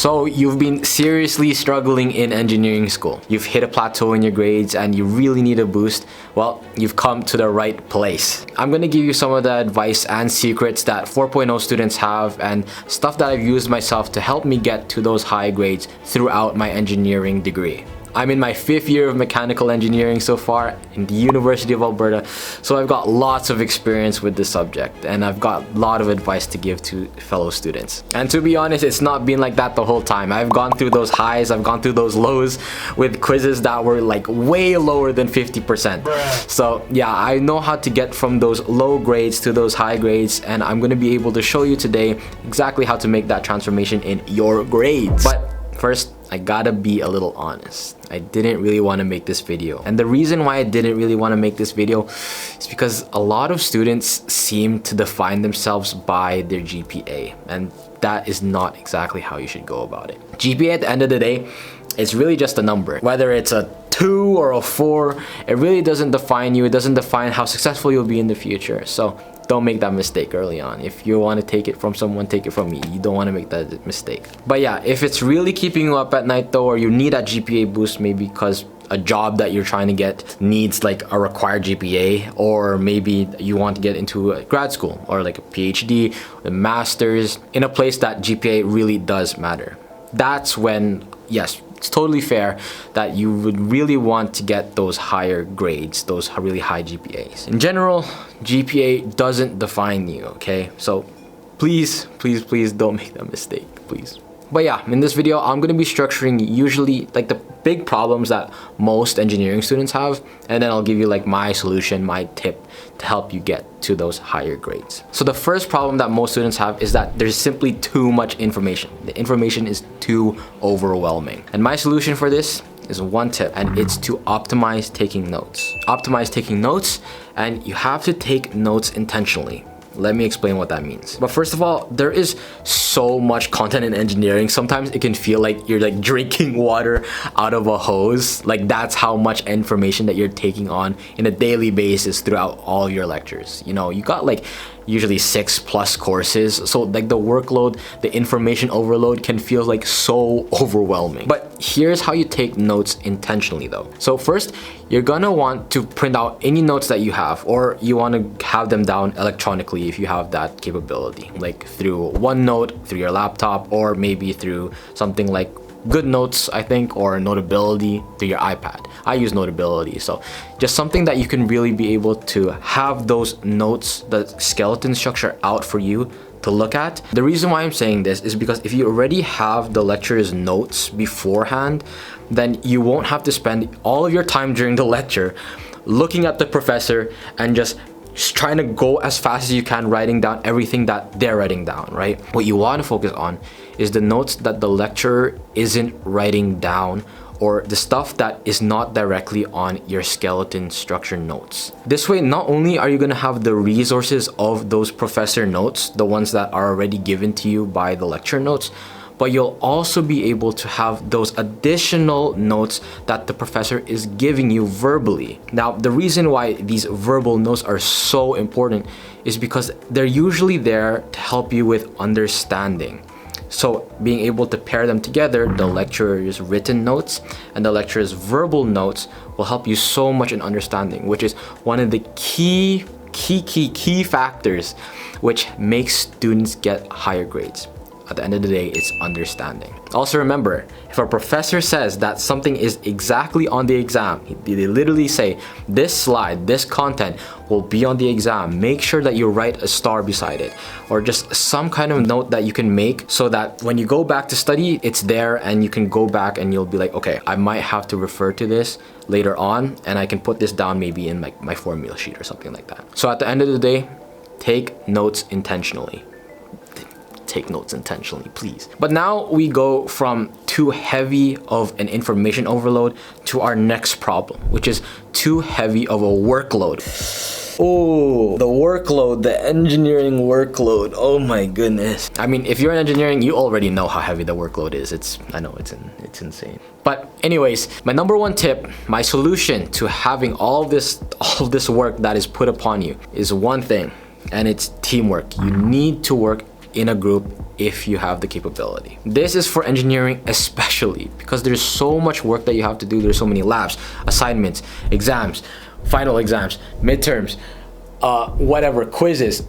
So you've been seriously struggling in engineering school. You've hit a plateau in your grades and you really need a boost. Well, you've come to the right place. I'm gonna give you some of the advice and secrets that 4.0 students have and stuff that I've used myself to help me get to those high grades throughout my engineering degree. I'm in my 5th year of mechanical engineering so far in the University of Alberta, so I've got lots of experience with this subject and I've got a lot of advice to give to fellow students. And to be honest, it's not been like that the whole time. I've gone through those highs, I've gone through those lows with quizzes that were like way lower than 50%. So yeah, I know how to get from those low grades to those high grades, and I'm gonna be able to show you today exactly how to make that transformation in your grades. But first, I gotta be a little honest. I didn't really want to make this video. And the reason why I didn't really want to make this video is because a lot of students seem to define themselves by their GPA. And that is not exactly how you should go about it. GPA at the end of the day, it's really just a number. Whether it's a 2 or a 4, it really doesn't define you. It doesn't define how successful you'll be in the future. So don't make that mistake early on. If you want to take it from someone, take it from me. You don't want to make that mistake. But yeah, if it's really keeping you up at night though, or you need that GPA boost maybe because a job that you're trying to get needs like a required GPA, or maybe you want to get into a grad school or like a PhD, a master's in a place that GPA really does matter. That's when, yes, it's totally fair that you would really want to get those higher grades, those really high GPAs. In general, GPA doesn't define you, okay? So please, please, please don't make that mistake, please. But yeah, in this video, I'm gonna be structuring usually like the big problems that most engineering students have, and then I'll give you like my solution, my tip to help you get to those higher grades. So the first problem that most students have is that there's simply too much information. The information is too overwhelming. And my solution for this is one tip, and it's to optimize taking notes. Optimize taking notes, and you have to take notes intentionally. Let me explain what that means. But first of all, there is so much content in engineering. Sometimes it can feel like you're like drinking water out of a hose. Like that's how much information that you're taking on in a daily basis throughout all your lectures. You know, you got like usually 6+ courses. So like the workload, the information overload can feel like so overwhelming. But here's how you take notes intentionally though. So first, you're gonna want to print out any notes that you have, or you want to have them down electronically if you have that capability, like through OneNote, through your laptop, or maybe through something like Good Notes, I think, or Notability through your iPad. I use Notability, so just something that you can really be able to have those notes, the skeleton structure out for you to look at. The reason why I'm saying this is because if you already have the lecturer's notes beforehand, then you won't have to spend all of your time during the lecture looking at the professor and just trying to go as fast as you can writing down everything that they're writing down, right? What you want to focus on is the notes that the lecturer isn't writing down, or the stuff that is not directly on your skeleton structure notes. This way, not only are you gonna have the resources of those professor notes, the ones that are already given to you by the lecture notes, but you'll also be able to have those additional notes that the professor is giving you verbally. Now, the reason why these verbal notes are so important is because they're usually there to help you with understanding. So being able to pair them together, the lecturer's written notes and the lecturer's verbal notes will help you so much in understanding, which is one of the key factors which makes students get higher grades. At the end of the day, it's understanding. Also remember, if a professor says that something is exactly on the exam, they literally say, this slide, this content will be on the exam, make sure that you write a star beside it, or just some kind of note that you can make so that when you go back to study, it's there and you can go back and you'll be like, okay, I might have to refer to this later on and I can put this down maybe in like my formula sheet or something like that. So at the end of the day, take notes intentionally. Take notes intentionally, please. But now we go from too heavy of an information overload to our next problem, which is too heavy of a workload. Oh, the workload, the engineering workload. Oh my goodness. I mean, if you're in engineering, you already know how heavy the workload is. I know it's insane. But anyways, my number one tip, my solution to having all of this work that is put upon you is one thing, and it's teamwork. You need to work in a group if you have the capability. This is for engineering especially because there's so much work that you have to do. There's so many labs, assignments, exams, final exams, midterms, whatever, quizzes.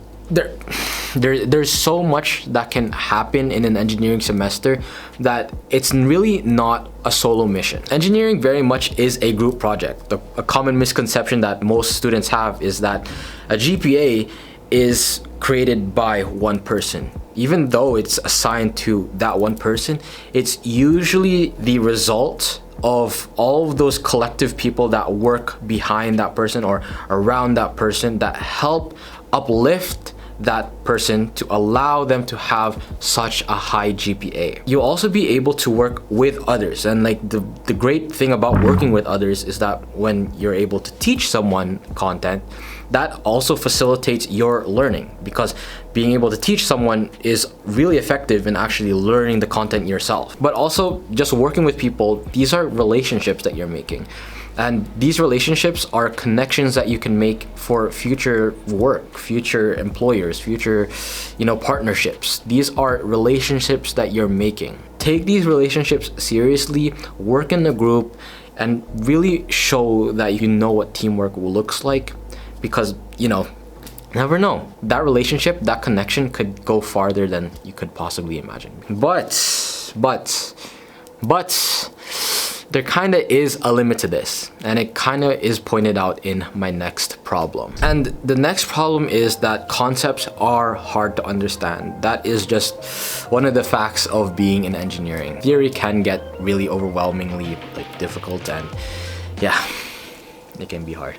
There's so much that can happen in an engineering semester that it's really not a solo mission. Engineering very much is a group project. A common misconception that most students have is that a GPA is created by one person. Even though it's assigned to that one person, it's usually the result of all of those collective people that work behind that person or around that person that help uplift that person to allow them to have such a high GPA. You'll also be able to work with others, and like the great thing about working with others is that when you're able to teach someone content, that also facilitates your learning, because being able to teach someone is really effective in actually learning the content yourself. But also just working with people, these are relationships that you're making. And these relationships are connections that you can make for future work, future employers, future, partnerships. These are relationships that you're making. Take these relationships seriously, work in a group, and really show that you know what teamwork looks like, because, never know. That relationship, that connection could go farther than you could possibly imagine. But there kind of is a limit to this, and it kind of is pointed out in my next problem. And the next problem is that concepts are hard to understand. That is just one of the facts of being in engineering. Theory can get really overwhelmingly difficult, and yeah, it can be hard.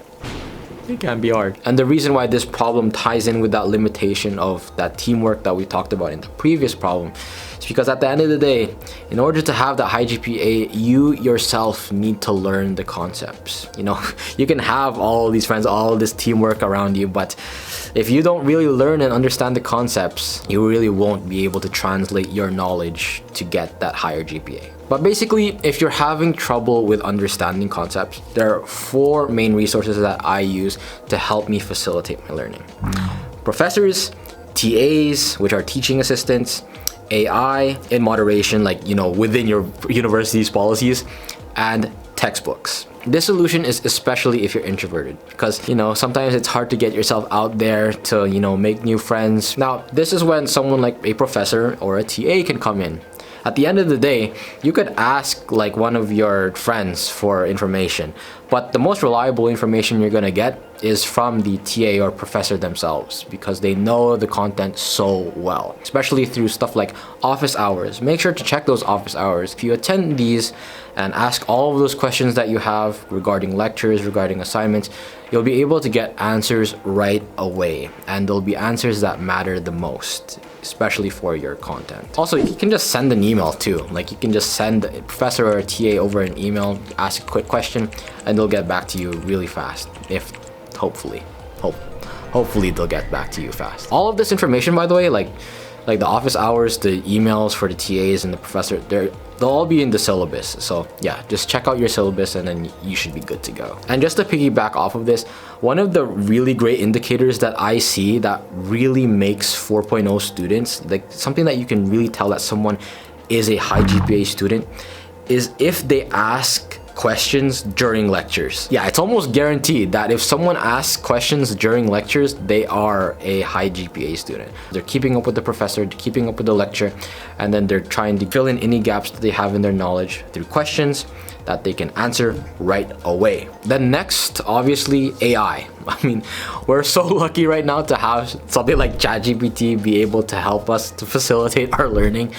It can be hard. And the reason why this problem ties in with that limitation of that teamwork that we talked about in the previous problem is because at the end of the day, in order to have that high GPA, you yourself need to learn the concepts. You can have all these friends, all this teamwork around you, but if you don't really learn and understand the concepts, you really won't be able to translate your knowledge to get that higher GPA. But basically, if you're having trouble with understanding concepts, there are 4 main resources that I use to help me facilitate my learning. Professors, TAs, which are teaching assistants, AI in moderation, within your university's policies, and textbooks. This solution is especially if you're introverted, because sometimes it's hard to get yourself out there to make new friends. Now, this is when someone like a professor or a TA can come in. At the end of the day, you could ask one of your friends for information, but the most reliable information you're gonna get is from the TA or professor themselves, because they know the content so well, especially through stuff like office hours. Make sure to check those office hours. If you attend these and ask all of those questions that you have regarding lectures, regarding assignments, you'll be able to get answers right away, and there'll be answers that matter the most, especially for your content. Also, you can just send an email too. You can just send a professor or a TA over an email, ask a quick question, and they'll get back to you really fast. Hopefully they'll get back to you fast. All of this information, by the way, like the office hours, the emails for the TAs and the professor, they'll all be in the syllabus. So yeah, just check out your syllabus and then you should be good to go. And just to piggyback off of this, one of the really great indicators that I see that really makes 4.0 students, something that you can really tell that someone is a high GPA student, is if they ask questions during lectures. Yeah, it's almost guaranteed that if someone asks questions during lectures, they are a high GPA student. They're keeping up with the professor, keeping up with the lecture, and then they're trying to fill in any gaps that they have in their knowledge through questions that they can answer right away. Then next, obviously, AI. We're so lucky right now to have something like ChatGPT be able to help us to facilitate our learning,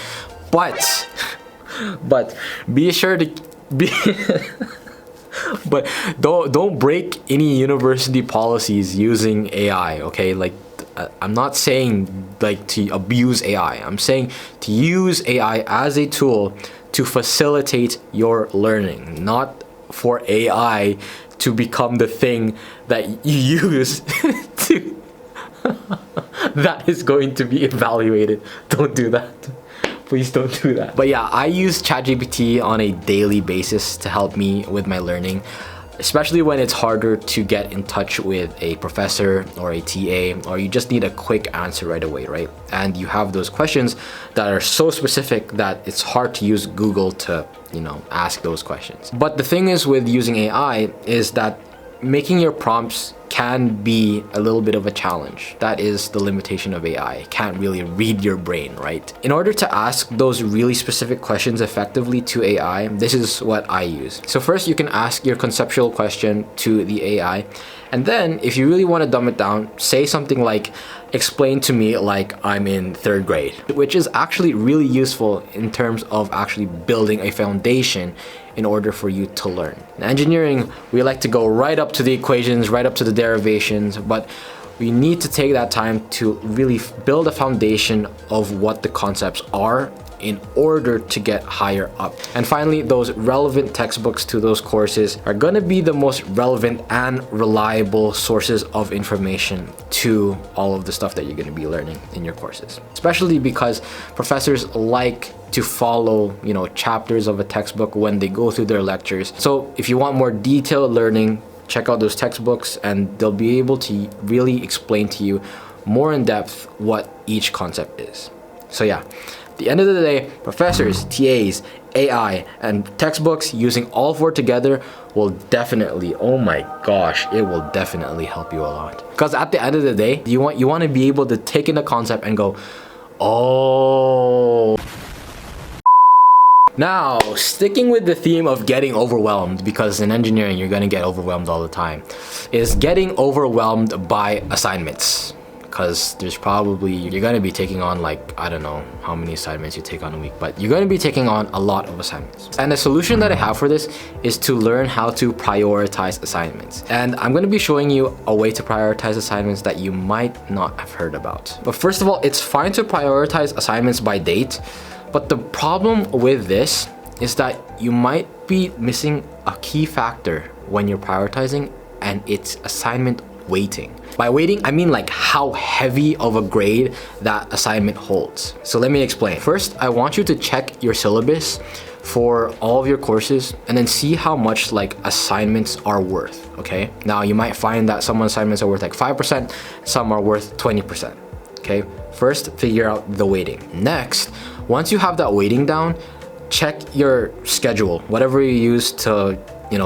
but be sure to but don't break any university policies using AI, okay? I'm not saying to abuse AI. I'm saying to use AI as a tool to facilitate your learning, not for AI to become the thing that you use to that is going to be evaluated. Don't do that. Please don't do that. But yeah, I use ChatGPT on a daily basis to help me with my learning. especially when it's harder to get in touch with a professor or a TA, or you just need a quick answer right away, right? And you have those questions that are so specific that it's hard to use Google to, ask those questions. But the thing is with using AI is that making your prompts can be a little bit of a challenge. That is the limitation of AI. It can't really read your brain, right? In order to ask those really specific questions effectively to AI, this is what I use. So first, you can ask your conceptual question to the AI. And then if you really want to dumb it down, say something like, explain to me like I'm in 3rd grade, which is actually really useful in terms of actually building a foundation in order for you to learn. In engineering, we like to go right up to the equations, right up to the derivations, but we need to take that time to really build a foundation of what the concepts are in order to get higher up. And finally, those relevant textbooks to those courses are going to be the most relevant and reliable sources of information to all of the stuff that you're going to be learning in your courses. Especially because professors like to follow, chapters of a textbook when they go through their lectures. So if you want more detailed learning, check out those textbooks and they'll be able to really explain to you more in depth what each concept is. So yeah. At the end of the day, professors, TAs, AI, and textbooks using all 4 together will definitely, oh my gosh, it will definitely help you a lot. Because at the end of the day, you want to be able to take in a concept and go, oh. Now, sticking with the theme of getting overwhelmed, because in engineering you're gonna get overwhelmed all the time, is getting overwhelmed by assignments. Because you're going to be taking on I don't know how many assignments you take on a week, but you're going to be taking on a lot of assignments. And the solution that I have for this is to learn how to prioritize assignments. And I'm going to be showing you a way to prioritize assignments that you might not have heard about. But first of all, it's fine to prioritize assignments by date, but the problem with this is that you might be missing a key factor when you're prioritizing, and it's assignment weighting. By weighting, I mean how heavy of a grade that assignment holds. So let me explain. First, I want you to check your syllabus for all of your courses and then see how much assignments are worth, okay? Now, you might find that some assignments are worth 5%, some are worth 20%, okay? First, figure out the weighting. Next, once you have that weighting down, check your schedule, whatever you use to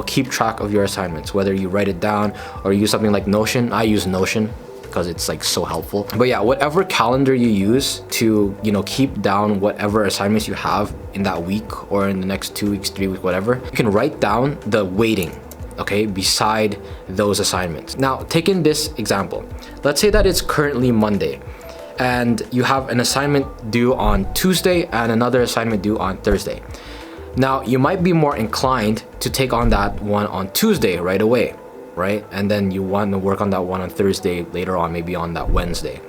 keep track of your assignments, whether you write it down or use something like Notion. I use Notion because it's so helpful. But yeah, whatever calendar you use to, keep down whatever assignments you have in that week or in the next 2 weeks, 3 weeks, whatever, you can write down the weighting, okay, beside those assignments. Now, taking this example, let's say that it's currently Monday and you have an assignment due on Tuesday and another assignment due on Thursday. Now, you might be more inclined to take on that one on Tuesday right away, right? And then you want to work on that one on Thursday later on, maybe on that Wednesday.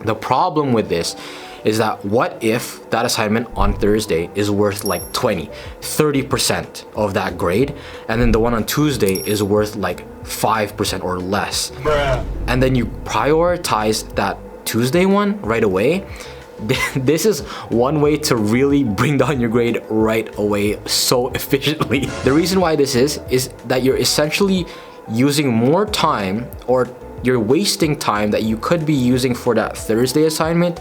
The problem with this is that what if that assignment on Thursday is worth 30% of that grade, and then the one on Tuesday is worth 5% or less. Bruh. And then you prioritize that Tuesday one right away. This is one way to really bring down your grade right away so efficiently. The reason why this is that you're essentially using more time, or you're wasting time that you could be using for that Thursday assignment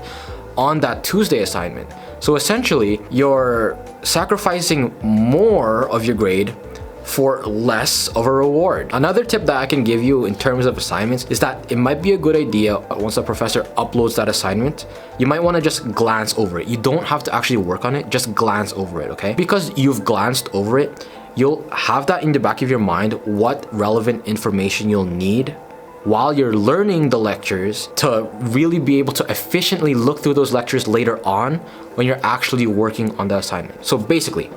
on that Tuesday assignment. So essentially, you're sacrificing more of your grade for less of a reward. Another tip that I can give you in terms of assignments is that it might be a good idea once the professor uploads that assignment, you might want to just glance over it. You don't have to actually work on it, just glance over it, okay? Because you've glanced over it, you'll have that in the back of your mind what relevant information you'll need while you're learning the lectures to really be able to efficiently look through those lectures later on when you're actually working on the assignment. So basically,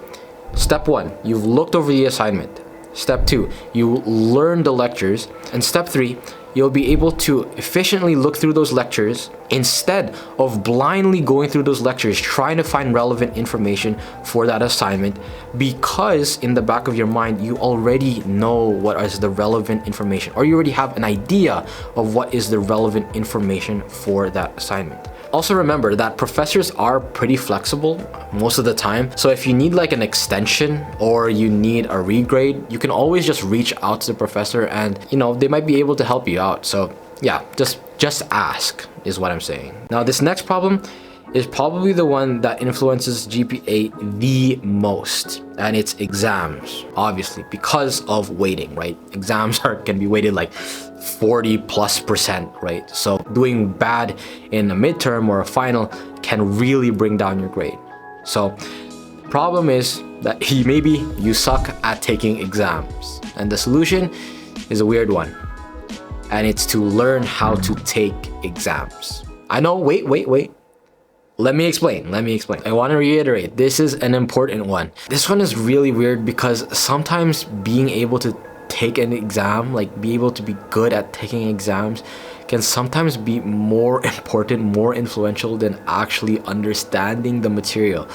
Step 1, you've looked over the assignment. Step 2, you learn the lectures. And step 3, you'll be able to efficiently look through those lectures instead of blindly going through those lectures, trying to find relevant information for that assignment, because in the back of your mind, you already know what is the relevant information, or you already have an idea of what is the relevant information for that assignment. Also remember that professors are pretty flexible most of the time. So if you need like an extension or you need a regrade, you can always just reach out to the professor and, you know, they might be able to help you out. So yeah, just ask is what I'm saying. Now this next problem is probably the one that influences GPA the most, and it's exams, obviously, because of weighting, right? Exams can be weighted like 40+%, right? So doing bad in a midterm or a final can really bring down your grade. So problem is that maybe you suck at taking exams, and the solution is a weird one, and it's to learn how to take exams. I know, wait. Let me explain. I want to reiterate, this is an important one. This one is really weird because sometimes being able to take an exam, like be able to be good at taking exams, can sometimes be more important, more influential than actually understanding the material,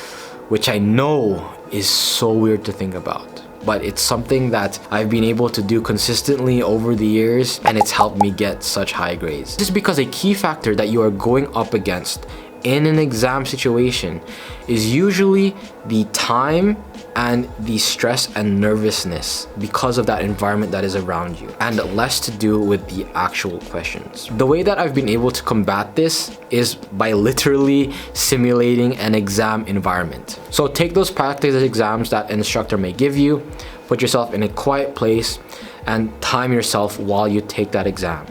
which I know is so weird to think about. But it's something that I've been able to do consistently over the years, and it's helped me get such high grades. This is because a key factor that you are going up against in an exam situation is usually the time and the stress and nervousness because of that environment that is around you, and less to do with the actual questions. The way that I've been able to combat this is by literally simulating an exam environment. So take those practice exams that an instructor may give you, put yourself in a quiet place, and time yourself while you take that exam.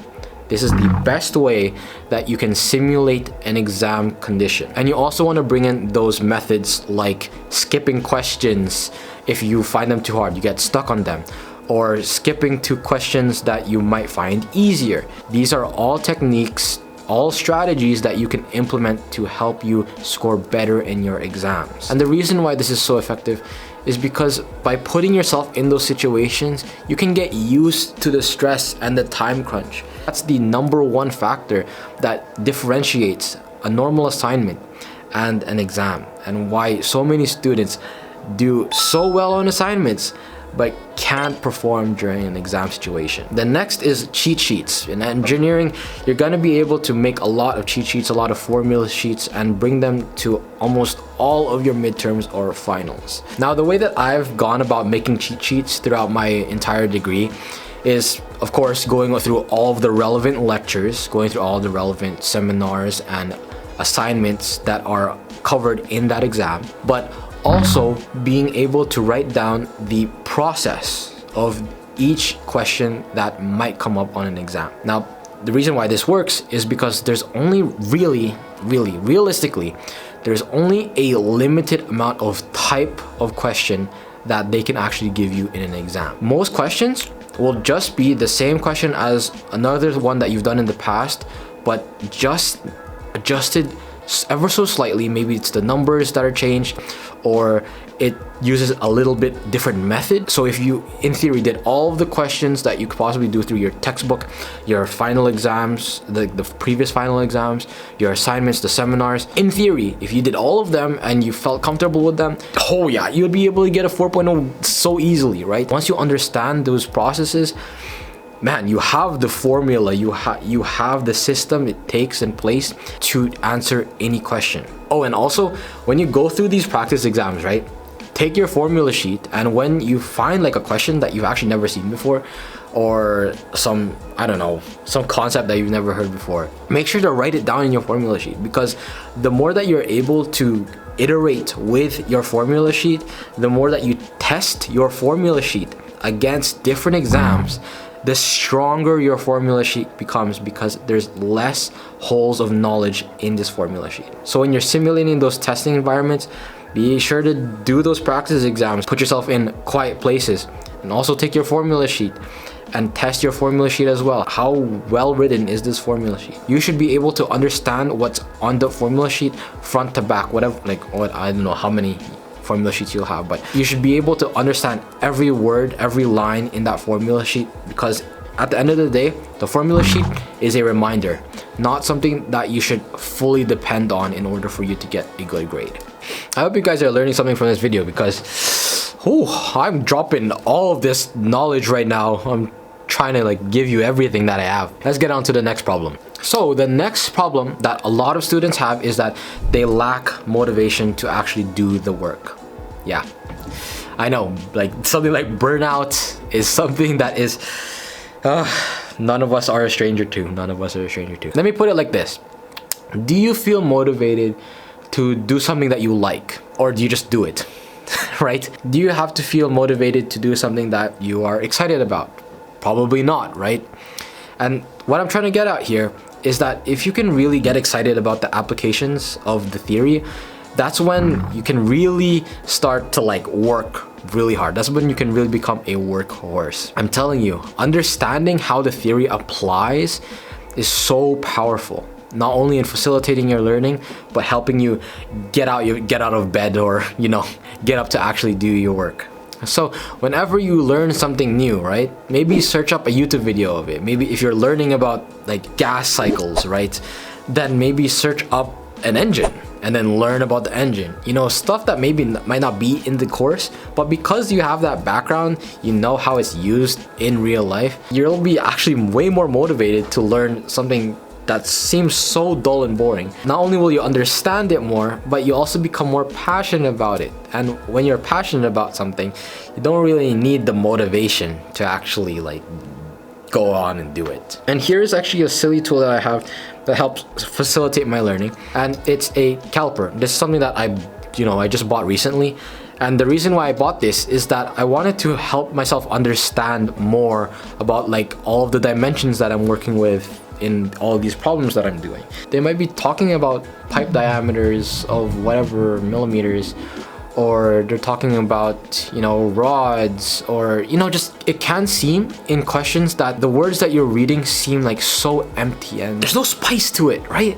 This is the best way that you can simulate an exam condition. And you also want to bring in those methods like skipping questions if you find them too hard, you get stuck on them, or skipping to questions that you might find easier. These are all techniques, all strategies that you can implement to help you score better in your exams. And the reason why this is so effective is because by putting yourself in those situations, you can get used to the stress and the time crunch. That's the number one factor that differentiates a normal assignment and an exam, and why so many students do so well on assignments but can't perform during an exam situation. The next is cheat sheets. In engineering, you're gonna be able to make a lot of cheat sheets, a lot of formula sheets, and bring them to almost all of your midterms or finals. Now, the way that I've gone about making cheat sheets throughout my entire degree is, of course, going through all of the relevant lectures, going through all the relevant seminars and assignments that are covered in that exam, but also being able to write down the process of each question that might come up on an exam. Now, the reason why this works is because there's only realistically, there's only a limited amount of type of question that they can actually give you in an exam. Most questions will just be the same question as another one that you've done in the past, but just adjusted ever so slightly. Maybe it's the numbers that are changed, or it uses a little bit different method. So if you, in theory, did all of the questions that you could possibly do through your textbook, your final exams, the previous final exams, your assignments, the seminars, in theory, if you did all of them and you felt comfortable with them, oh yeah, you'd be able to get a 4.0 so easily, right? Once you understand those processes, man, you have the formula, you have the system it takes in place to answer any question. Oh, and also, when you go through these practice exams, right, take your formula sheet, and when you find like a question that you've actually never seen before, or some, I don't know, some concept that you've never heard before, make sure to write it down in your formula sheet, because the more that you're able to iterate with your formula sheet, the more that you test your formula sheet against different exams, the stronger your formula sheet becomes, because there's less holes of knowledge in this formula sheet. So when you're simulating those testing environments, be sure to do those practice exams, put yourself in quiet places, and also take your formula sheet and test your formula sheet as well. How well written is this formula sheet? You should be able to understand what's on the formula sheet front to back, whatever, like what, I don't know how many formula sheets you'll have, but you should be able to understand every word, every line in that formula sheet, because at the end of the day, the formula sheet is a reminder, not something that you should fully depend on in order for you to get a good grade. I hope you guys are learning something from this video, because I'm dropping all of this knowledge right now. I'm trying to like give you everything that I have. Let's get on to the next problem. So the next problem that a lot of students have is that they lack motivation to actually do the work. Yeah, I know, like something like burnout is something that is none of us are a stranger to. None of us are a stranger to. Let me put it like this. Do you feel motivated to do something that you like, or do you just do it? Right? Do you have to feel motivated to do something that you are excited about? Probably not, right? And what I'm trying to get at here is that if you can really get excited about the applications of the theory, that's when you can really start to like work really hard. That's when you can really become a workhorse. I'm telling you, understanding how the theory applies is so powerful. Not only in facilitating your learning, but helping you get out of bed, or get up to actually do your work. So whenever you learn something new, right, maybe search up a YouTube video of it. Maybe if you're learning about like gas cycles, right, then maybe search up an engine and then learn about the engine. Stuff that maybe might not be in the course, but because you have that background, you know how it's used in real life, you'll be actually way more motivated to learn something that seems so dull and boring. Not only will you understand it more, but you also become more passionate about it. And when you're passionate about something, you don't really need the motivation to actually like go on and do it. And here's actually a silly tool that I have that helps facilitate my learning, and it's a caliper. This is something that I just bought recently. And the reason why I bought this is that I wanted to help myself understand more about like all of the dimensions that I'm working with in all these problems that I'm doing. They might be talking about pipe diameters of whatever millimeters, or they're talking about rods, or just it can seem in questions that the words that you're reading seem like so empty and there's no spice to it, right?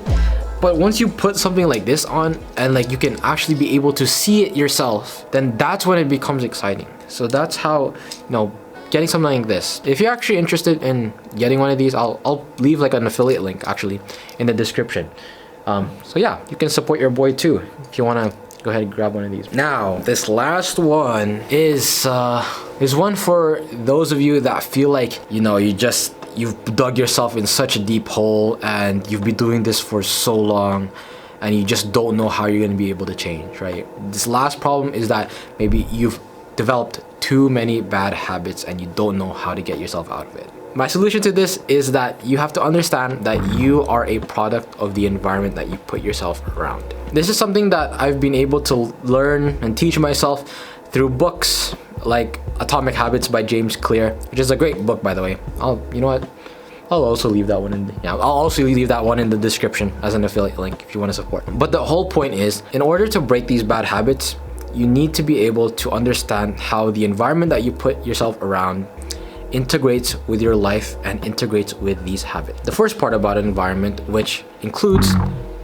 But once you put something like this on and like you can actually be able to see it yourself, then that's when it becomes exciting. So that's how getting something like this. If you're actually interested in getting one of these, I'll leave like an affiliate link actually in the description. So yeah, you can support your boy too if you want to go ahead and grab one of these. Now, this last one is one for those of you that feel like you've dug yourself in such a deep hole and you've been doing this for so long and you just don't know how you're going to be able to change, right? This last problem is that maybe you've developed too many bad habits and you don't know how to get yourself out of it. My solution to this is that you have to understand that you are a product of the environment that you put yourself around. This is something that I've been able to learn and teach myself through books like Atomic Habits by James Clear, which is a great book, by the way. I'll also leave that one in the description as an affiliate link if you want to support. But the whole point is, in order to break these bad habits, you need to be able to understand how the environment that you put yourself around integrates with your life and integrates with these habits. The first part about an environment, which includes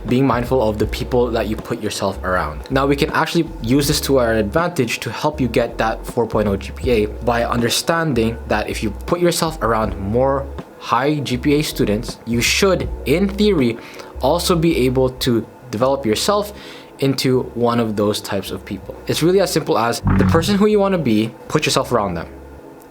being mindful of the people that you put yourself around. Now we can actually use this to our advantage to help you get that 4.0 GPA by understanding that if you put yourself around more high GPA students, you should, in theory, also be able to develop yourself into one of those types of people. It's really as simple as the person who you want to be, put yourself around them.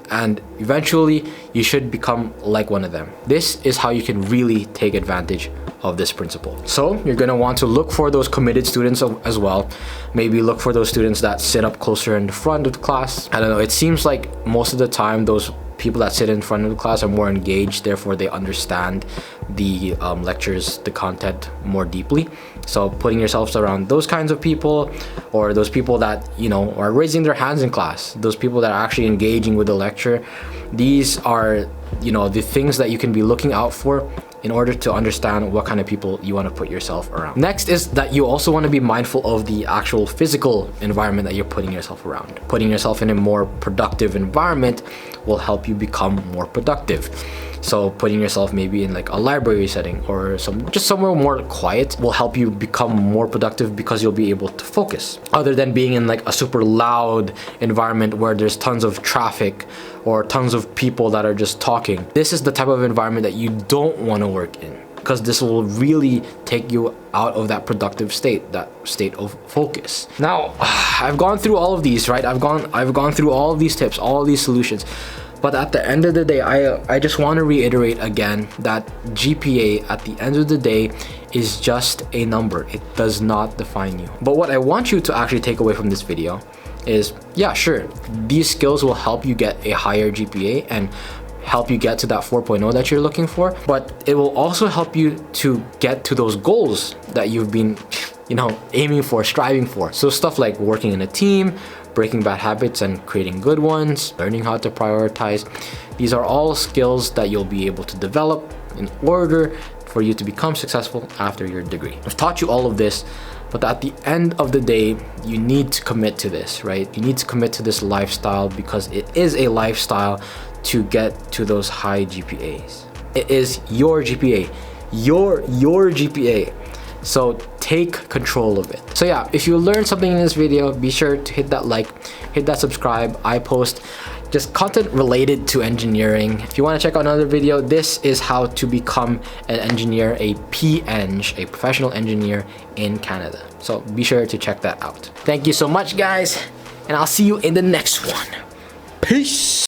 And eventually you should become like one of them. This is how you can really take advantage of this principle. So you're going to want to look for those committed students as well. Maybe look for those students that sit up closer in the front of the class. I don't know, it seems like most of the time those people that sit in front of the class are more engaged, therefore they understand the lectures, the content more deeply. So putting yourselves around those kinds of people, or those people that are raising their hands in class, those people that are actually engaging with the lecture, these are the things that you can be looking out for in order to understand what kind of people you want to put yourself around. Next is that you also want to be mindful of the actual physical environment that you're putting yourself around. Putting yourself in a more productive environment will help you become more productive. So putting yourself maybe in like a library setting or just somewhere more quiet will help you become more productive because you'll be able to focus. Other than being in like a super loud environment where there's tons of traffic or tons of people that are just talking. This is the type of environment that you don't want to work in, because this will really take you out of that productive state, that state of focus. Now, I've gone through all of these, right? I've gone through all of these tips, all of these solutions. But at the end of the day, I just want to reiterate again that GPA at the end of the day is just a number. It does not define you. But what I want you to actually take away from this video is, yeah, sure, these skills will help you get a higher GPA and help you get to that 4.0 that you're looking for, but it will also help you to get to those goals that you've been, aiming for, striving for. So stuff like working in a team, breaking bad habits and creating good ones, learning how to prioritize. These are all skills that you'll be able to develop in order for you to become successful after your degree. I've taught you all of this, but at the end of the day, you need to commit to this, right? You need to commit to this lifestyle because it is a lifestyle to get to those high GPAs. It is your GPA, your GPA. So take control of it. So yeah, if you learned something in this video, be sure to hit that like, hit that subscribe. I post just content related to engineering. If you want to check out another video, this is how to become an engineer, a PEng, a professional engineer in Canada. So be sure to check that out. Thank you so much, guys, and I'll see you in the next one. Peace.